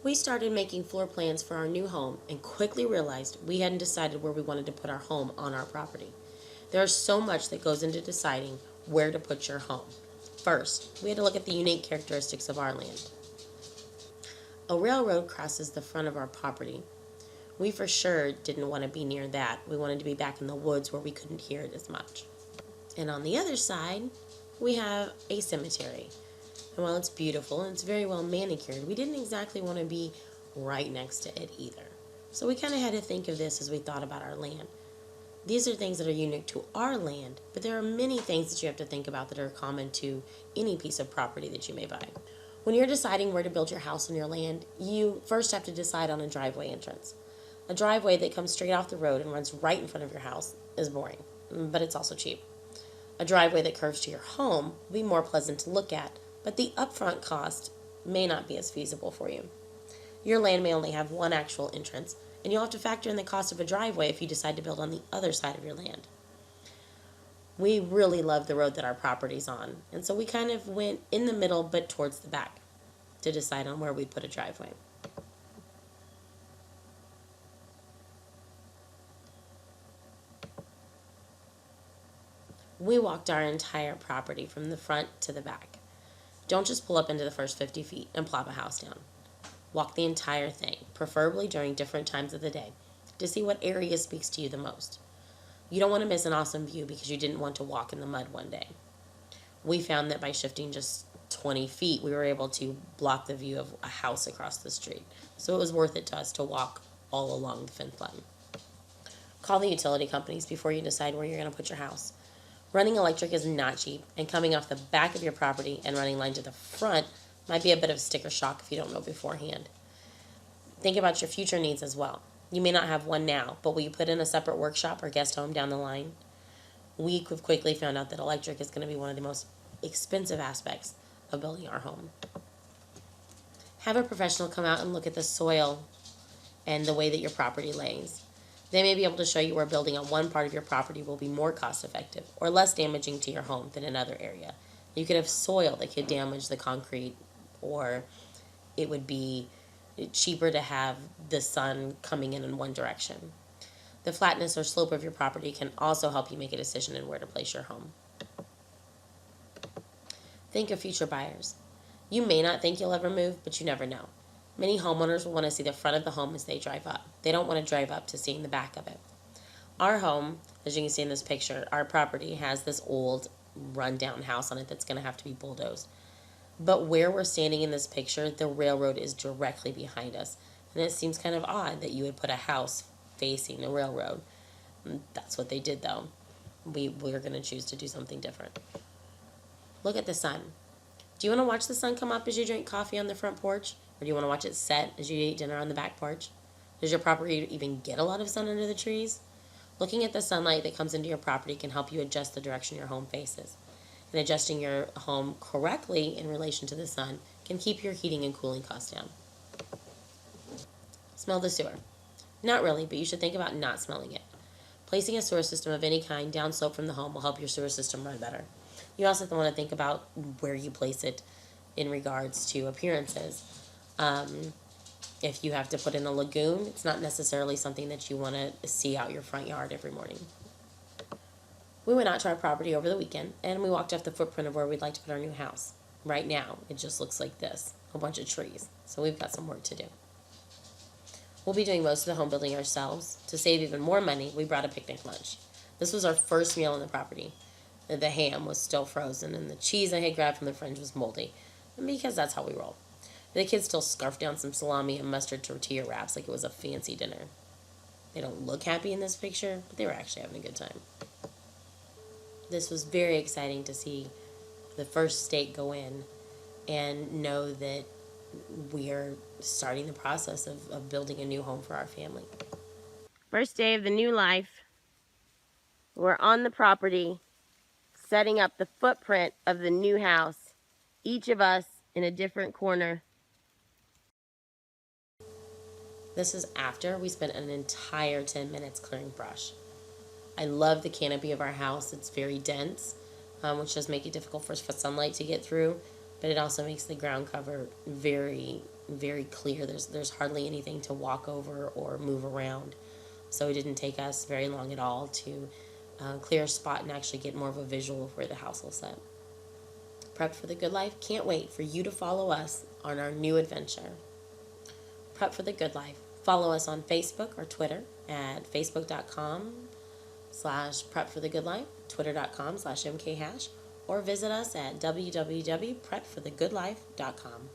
We started making floor plans for our new home and quickly realized we hadn't decided where we wanted to put our home on our property. There is so much that goes into deciding where to put your home. First, we had to look at the unique characteristics of our land. A railroad crosses the front of our property. We for sure didn't want to be near that. We wanted to be back in the woods where we couldn't hear it as much. And on the other side, we have a cemetery. And while it's beautiful and it's very well manicured, we didn't exactly want to be right next to it either. So we kind of had to think of this as we thought about our land. These are things that are unique to our land, but there are many things that you have to think about that are common to any piece of property that you may buy. When you're deciding where to build your house on your land, you first have to decide on a driveway entrance. A driveway that comes straight off the road and runs right in front of your house is boring, but it's also cheap. A driveway that curves to your home will be more pleasant to look at, but the upfront cost may not be as feasible for you. Your land may only have one actual entrance, and you'll have to factor in the cost of a driveway if you decide to build on the other side of your land. We really love the road that our property's on, and so we kind of went in the middle but towards the back to decide on where we'd put a driveway. We walked our entire property from the front to the back. Don't just pull up into the first 50 feet and plop a house down. Walk the entire thing, preferably during different times of the day, to see what area speaks to you the most. You don't want to miss an awesome view because you didn't want to walk in the mud one day. We found that by shifting just 20 feet, we were able to block the view of a house across the street. So it was worth it to us to walk all along the fence line. Call the utility companies before you decide where you're going to put your house. Running electric is not cheap, and coming off the back of your property and running line to the front might be a bit of a sticker shock if you don't know beforehand. Think about your future needs as well. You may not have one now, but will you put in a separate workshop or guest home down the line? We quickly found out that electric is going to be one of the most expensive aspects of building our home. Have a professional come out and look at the soil and the way that your property lays. They may be able to show you where building on one part of your property will be more cost effective or less damaging to your home than another area. You could have soil that could damage the concrete, or it would be cheaper to have the sun coming in one direction. The flatness or slope of your property can also help you make a decision in where to place your home. Think of future buyers. You may not think you'll ever move, but you never know. Many homeowners will want to see the front of the home as they drive up. They don't want to drive up to seeing the back of it. Our home, as you can see in this picture, our property has this old rundown house on it that's going to have to be bulldozed. But where we're standing in this picture, the railroad is directly behind us. And it seems kind of odd that you would put a house facing a railroad. That's what they did, though. We're going to choose to do something different. Look at the sun. Do you want to watch the sun come up as you drink coffee on the front porch? Or do you want to watch it set as you eat dinner on the back porch? Does your property even get a lot of sun under the trees? Looking at the sunlight that comes into your property can help you adjust the direction your home faces. And adjusting your home correctly in relation to the sun can keep your heating and cooling costs down. Smell the sewer. Not really, but you should think about not smelling it. Placing a sewer system of any kind downslope from the home will help your sewer system run better. You also want to think about where you place it in regards to appearances. If you have to put in a lagoon, it's not necessarily something that you want to see out your front yard every morning. We went out to our property over the weekend, and we walked off the footprint of where we'd like to put our new house. Right now, it just looks like this, a bunch of trees, so we've got some work to do. We'll be doing most of the home building ourselves. To save even more money, we brought a picnic lunch. This was our first meal on the property. The ham was still frozen, and the cheese I had grabbed from the fridge was moldy, because that's how we roll. The kids still scarfed down some salami and mustard tortilla wraps like it was a fancy dinner. They don't look happy in this picture, but they were actually having a good time. This was very exciting to see the first stake go in and know that we are starting the process of building a new home for our family. First day of the new life. We're on the property, setting up the footprint of the new house, each of us in a different corner. This is after we spent an entire 10 minutes clearing brush. I love the canopy of our house. It's very dense, which does make it difficult for sunlight to get through, but it also makes the ground cover very very clear. There's hardly anything to walk over or move around. So it didn't take us very long at all to clear a spot and actually get more of a visual of where the house will sit. Prep for the Good Life can't wait for you to follow us on our new adventure. Prep for the Good Life. Follow us on Facebook or Twitter at facebook.com/prepforthegoodlife, twitter.com/mkhash, or visit us at www.prepforthegoodlife.com.